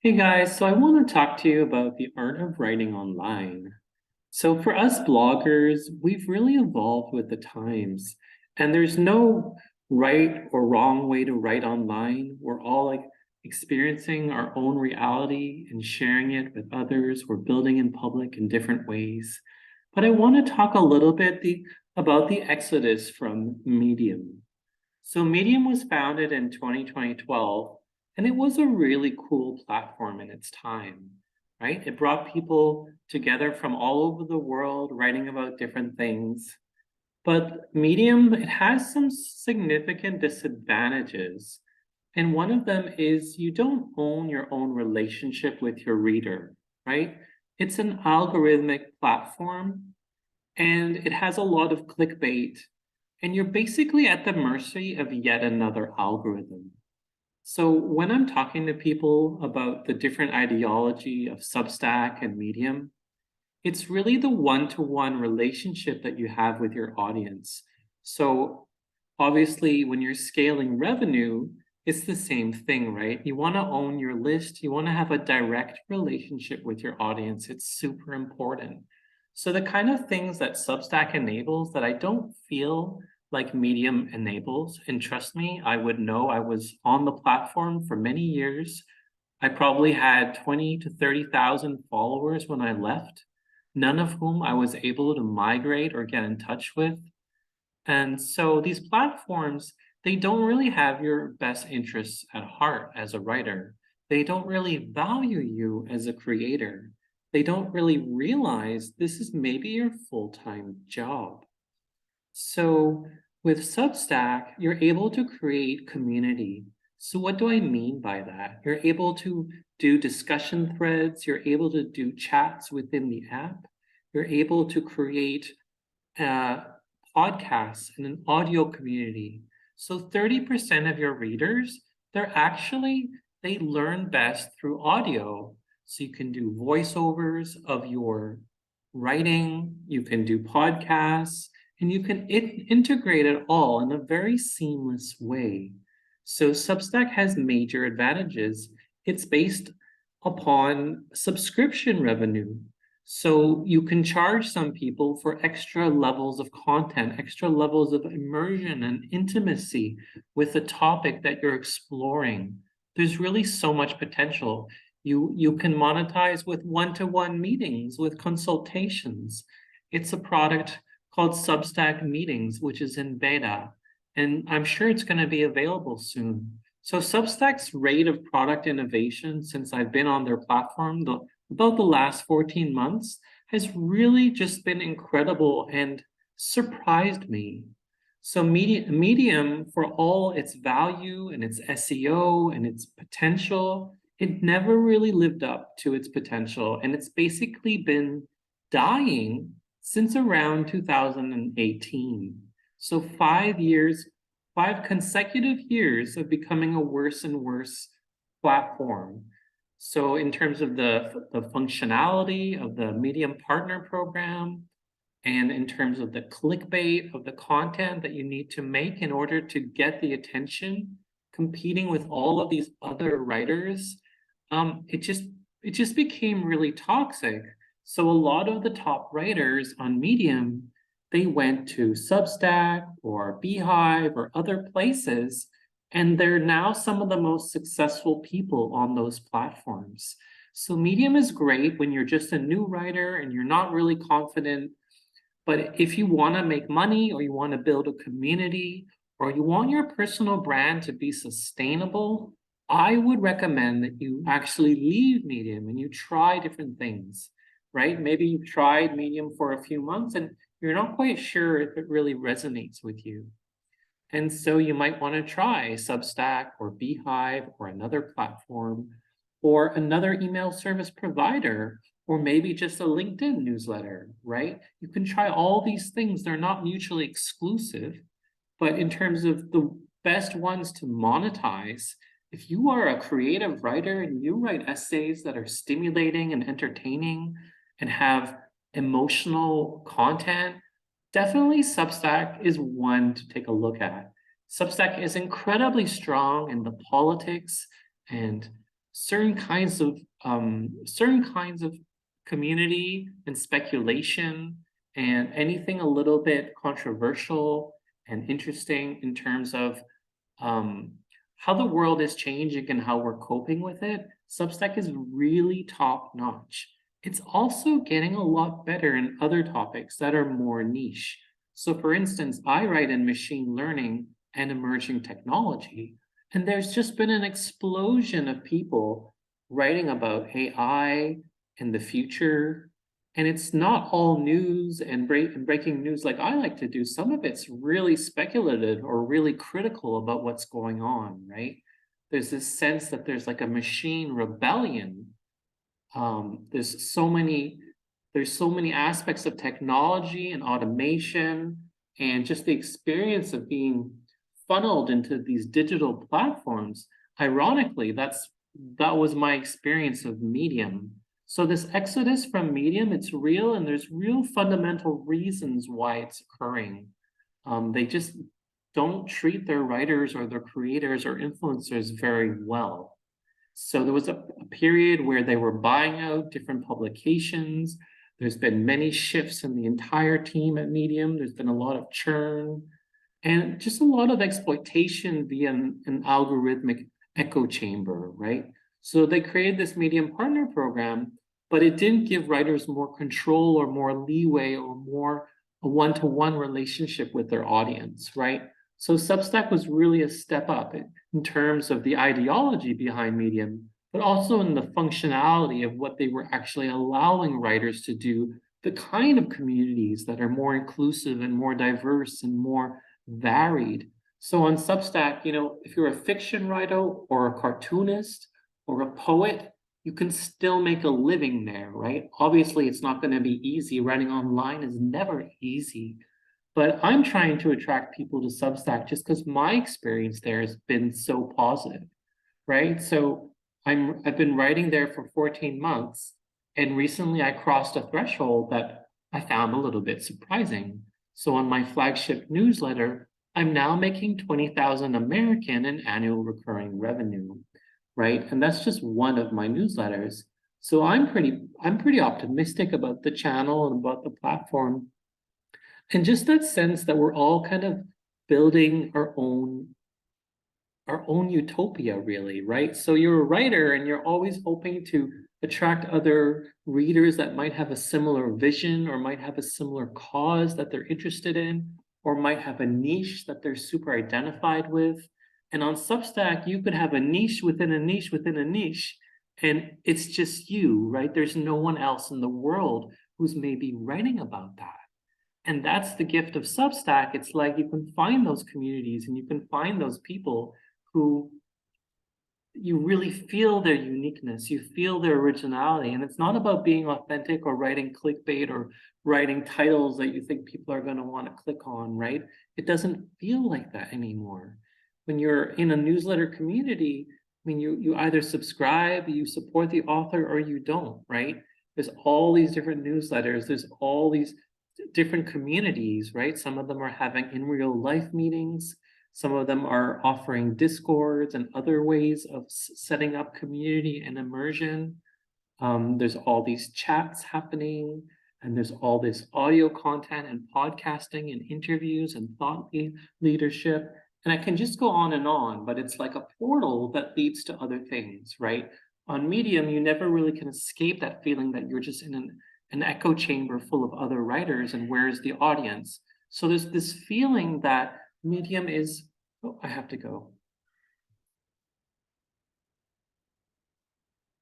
Hey guys, so I want to talk to you about the art of writing online. So for us bloggers, we've really evolved with the times, and there's no right or wrong way to write online. We're all experiencing our own reality and sharing it with others. We're building in public in different ways. But I want to talk a little bit about the exodus from Medium. So Medium was founded in 2012, and it was a really cool platform in its time, right? It brought people together from all over the world writing about different things. But Medium, it has some significant disadvantages. And one of them is you don't own your own relationship with your reader, right? It's an algorithmic platform and it has a lot of clickbait, and you're basically at the mercy of yet another algorithm. So when I'm talking to people about the different ideology of Substack and Medium, it's really the one-to-one relationship that you have with your audience. So obviously, when you're scaling revenue, it's the same thing, right? You want to own your list. You want to have a direct relationship with your audience. It's super important. So the kind of things that Substack enables that I don't feel like Medium enables, and trust me, I would know. I was on the platform for many years. I probably had 20 to 30,000 followers when I left, none of whom I was able to migrate or get in touch with. And so these platforms, they don't really have your best interests at heart as a writer. They don't really value you as a creator. They don't really realize this is maybe your full-time job. So with Substack, you're able to create community. So what do I mean by that? You're able to do discussion threads. You're able to do chats within the app. You're able to create podcasts and an audio community. So 30% of your readers, they learn best through audio. So you can do voiceovers of your writing, you can do podcasts, and you can integrate it all in a very seamless way. So Substack has major advantages. It's based upon subscription revenue. So you can charge some people for extra levels of content, extra levels of immersion and intimacy with the topic that you're exploring. There's really so much potential. You can monetize with one-to-one meetings, with consultations. It's a product called Substack Meetings, which is in beta, and I'm sure it's going to be available soon. So Substack's rate of product innovation since I've been on their platform, about the last 14 months, has really just been incredible and surprised me. So Medium, for all its value and its SEO and its potential, it never really lived up to its potential. And it's basically been dying since around 2018. So 5 years, 5 consecutive years of becoming a worse and worse platform. So in terms of the functionality of the Medium Partner Program, and in terms of the clickbait of the content that you need to make in order to get the attention, competing with all of these other writers, it just became really toxic. So a lot of the top writers on Medium, they went to Substack or Beehive or other places, and they're now some of the most successful people on those platforms. So Medium is great when you're just a new writer and you're not really confident. But if you want to make money or you want to build a community or you want your personal brand to be sustainable, I would recommend that you actually leave Medium and you try different things, right? Maybe you've tried Medium for a few months and you're not quite sure if it really resonates with you. And so you might want to try Substack or Beehive or another platform or another email service provider, or maybe just a LinkedIn newsletter, right? You can try all these things. They're not mutually exclusive, but in terms of the best ones to monetize, if you are a creative writer and you write essays that are stimulating and entertaining and have emotional content, definitely Substack is one to take a look at. Substack is incredibly strong in the politics and certain kinds of community and speculation and anything a little bit controversial and interesting in terms of um, how the world is changing and how we're coping with it. Substack is really top notch. It's also getting a lot better in other topics that are more niche. So, for instance, I write in machine learning and emerging technology, and there's just been an explosion of people writing about AI and the future. And it's not all news and breaking news like I like to do. Some of it's really speculative or really critical about what's going on, right? There's this sense that there's like a machine rebellion. There's so many aspects of technology and automation and just the experience of being funneled into these digital platforms. Ironically, that was my experience of Medium. So this exodus from Medium, it's real, and there's real fundamental reasons why it's occurring. They just don't treat their writers or their creators or influencers very well. So there was a period where they were buying out different publications. There's been many shifts in the entire team at Medium. There's been a lot of churn and just a lot of exploitation via an algorithmic echo chamber, right? So they created this Medium Partner Program, but it didn't give writers more control or more leeway or more a one-to-one relationship with their audience, right? So Substack was really a step up in terms of the ideology behind Medium, but also in the functionality of what they were actually allowing writers to do, the kind of communities that are more inclusive and more diverse and more varied. So on Substack, if you're a fiction writer or a cartoonist or a poet, you can still make a living there, right? Obviously, it's not going to be easy. Writing online is never easy. But I'm trying to attract people to Substack just because my experience there has been so positive, right? So I've been writing there for 14 months, and recently I crossed a threshold that I found a little bit surprising. So on my flagship newsletter, I'm now making 20,000 American in annual recurring revenue, right? And that's just one of my newsletters. So I'm pretty optimistic about the channel and about the platform. And just that sense that we're all kind of building our own utopia, really, right? So you're a writer and you're always hoping to attract other readers that might have a similar vision or might have a similar cause that they're interested in, or might have a niche that they're super identified with. And on Substack, you could have a niche within a niche within a niche, and it's just you, right? There's no one else in the world who's maybe writing about that. And that's the gift of Substack. It's like you can find those communities and you can find those people who you really feel their uniqueness, you feel their originality. And it's not about being authentic or writing clickbait or writing titles that you think people are going to want to click on, right? It doesn't feel like that anymore. When you're in a newsletter community, I mean, you either subscribe, you support the author, or you don't, right? There's all these different newsletters, there's all these different communities, right? Some of them are having in real life meetings. Some of them are offering discords and other ways of setting up community and immersion. There's all these chats happening, and there's all this audio content and podcasting and interviews and thought leadership. And I can just go on, but it's like a portal that leads to other things, right? On Medium, you never really can escape that feeling that you're just in an echo chamber full of other writers, and where's the audience? So there's this feeling that Medium is, oh, I have to go.